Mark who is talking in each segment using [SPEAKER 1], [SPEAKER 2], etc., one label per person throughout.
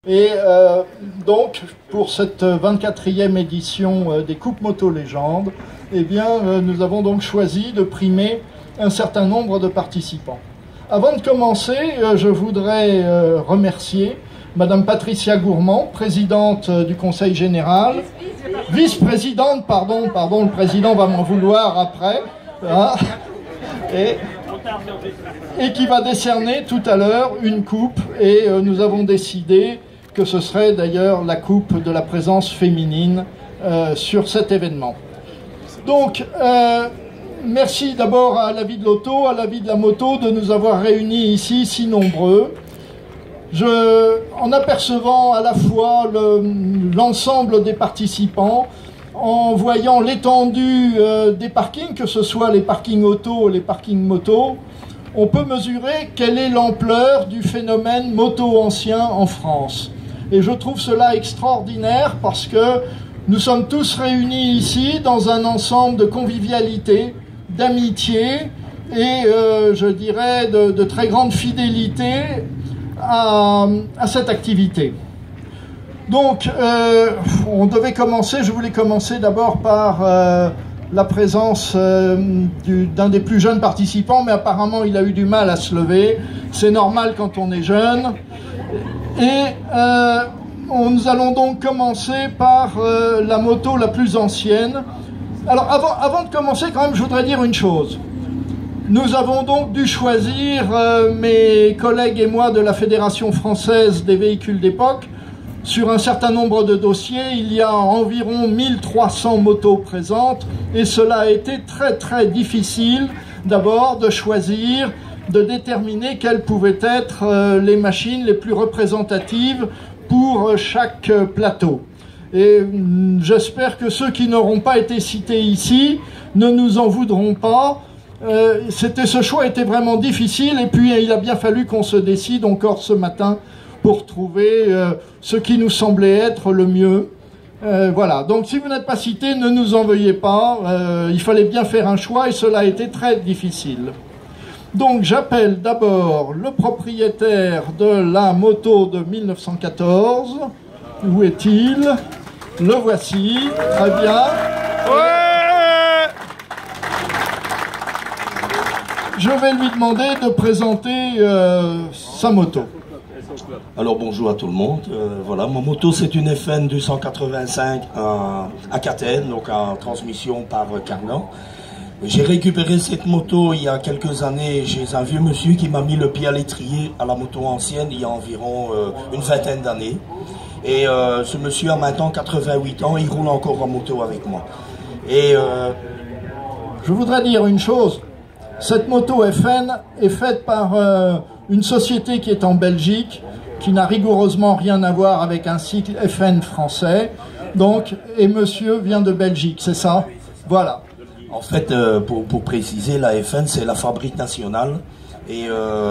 [SPEAKER 1] Et donc, pour cette 24e édition des Coupes Moto Légendes, eh bien, nous avons donc choisi de primer un certain nombre de participants. Avant de commencer, je voudrais remercier Madame Patricia Gourmand, présidente du Conseil Général, vice-présidente, pardon, le président va m'en vouloir après, hein, et qui va décerner tout à l'heure une coupe, et nous avons décidé que ce serait d'ailleurs la coupe de la présence féminine sur cet événement. Donc, merci d'abord à la vie de l'auto, à la vie de la moto, de nous avoir réunis ici si nombreux. En apercevant à la fois l'ensemble des participants, en voyant l'étendue des parkings, que ce soit les parkings auto ou les parkings moto, on peut mesurer quelle est l'ampleur du phénomène moto ancien en France. Et je trouve cela extraordinaire parce que nous sommes tous réunis ici dans un ensemble de convivialité, d'amitié et je dirais de très grande fidélité à cette activité. Donc on devait commencer, je voulais commencer d'abord par la présence d'un des plus jeunes participants, mais apparemment il a eu du mal à se lever, c'est normal quand on est jeune. Et nous allons donc commencer par la moto la plus ancienne. Alors avant de commencer, quand même, je voudrais dire une chose. Nous avons donc dû choisir, mes collègues et moi de la Fédération française des véhicules d'époque, sur un certain nombre de dossiers. Il y a environ 1300 motos présentes et cela a été très très difficile d'abord de choisir, de déterminer quelles pouvaient être les machines les plus représentatives pour chaque plateau. Et j'espère que ceux qui n'auront pas été cités ici ne nous en voudront pas. Ce choix était vraiment difficile et puis il a bien fallu qu'on se décide encore ce matin pour trouver ce qui nous semblait être le mieux. Voilà, donc si vous n'êtes pas cité, ne nous en veuillez pas, il fallait bien faire un choix et cela a été très difficile. Donc j'appelle d'abord le propriétaire de la moto de 1914. Où est-il? Le voici, très bien. Ouais. Je vais lui demander de présenter sa moto.
[SPEAKER 2] Alors bonjour à tout le monde, voilà, ma moto c'est une FN 285 à Catène, donc en transmission par Carnan. J'ai récupéré cette moto il y a quelques années chez un vieux monsieur qui m'a mis le pied à l'étrier à la moto ancienne il y a environ une vingtaine d'années. Et ce monsieur a maintenant 88 ans, il roule encore en moto avec moi. Et
[SPEAKER 1] je voudrais dire une chose, cette moto FN est faite par une société qui est en Belgique, qui n'a rigoureusement rien à voir avec un cycle FN français, donc, et monsieur vient de Belgique, c'est ça? Voilà.
[SPEAKER 2] En fait, pour préciser, la FN c'est la fabrique nationale, et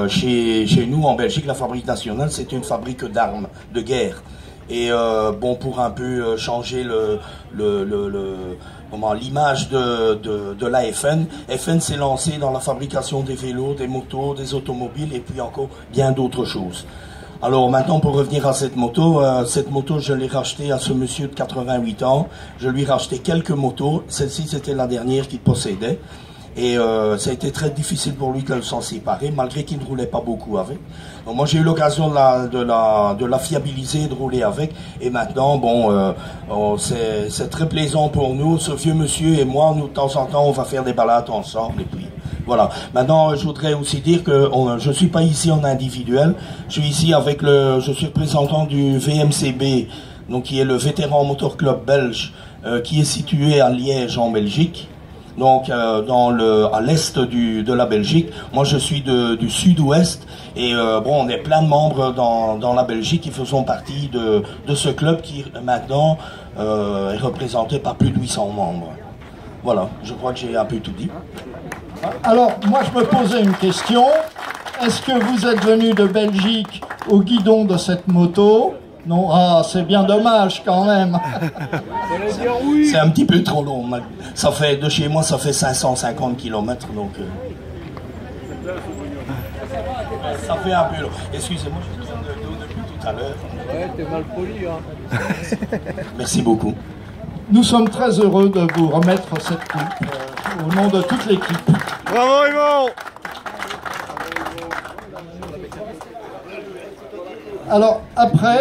[SPEAKER 2] chez nous en Belgique, la fabrique nationale c'est une fabrique d'armes de guerre. Et bon, pour un peu changer l'image de la FN, FN s'est lancé dans la fabrication des vélos, des motos, des automobiles et puis encore bien d'autres choses. Alors maintenant, pour revenir à cette moto je l'ai rachetée à ce monsieur de 88 ans. Je lui ai racheté quelques motos. Celle-ci, c'était la dernière qu'il possédait. Et ça a été très difficile pour lui de s'en séparer, malgré qu'il ne roulait pas beaucoup avec. Donc moi j'ai eu l'occasion de la fiabiliser, de rouler avec. Et maintenant, bon, c'est très plaisant pour nous. Ce vieux monsieur et moi, nous de temps en temps, on va faire des balades ensemble. Et puis voilà. Maintenant, je voudrais aussi dire que je suis pas ici en individuel. Je suis ici avec je suis représentant du VMCB, donc qui est le Vétéran Motor Club belge, qui est situé à Liège en Belgique. Donc à l'est de la Belgique. Moi je suis du sud-ouest et bon, on est plein de membres dans la Belgique qui faisons partie de ce club qui maintenant est représenté par plus de 800 membres. Voilà, je crois que j'ai un peu tout dit.
[SPEAKER 1] Alors moi je me posais une question, est-ce que vous êtes venu de Belgique au guidon de cette moto? Non, ah, c'est bien dommage quand même.
[SPEAKER 2] C'est un petit peu trop long. Ça fait, de chez moi, ça fait 550 km, donc... ça fait un peu long. Excusez-moi, je suis en train de depuis tout tout à l'heure.
[SPEAKER 3] Ouais, t'es mal poli, hein.
[SPEAKER 2] Merci beaucoup.
[SPEAKER 1] Nous sommes très heureux de vous remettre cette coupe au nom de toute l'équipe.
[SPEAKER 4] Bravo Yvon!
[SPEAKER 1] Alors après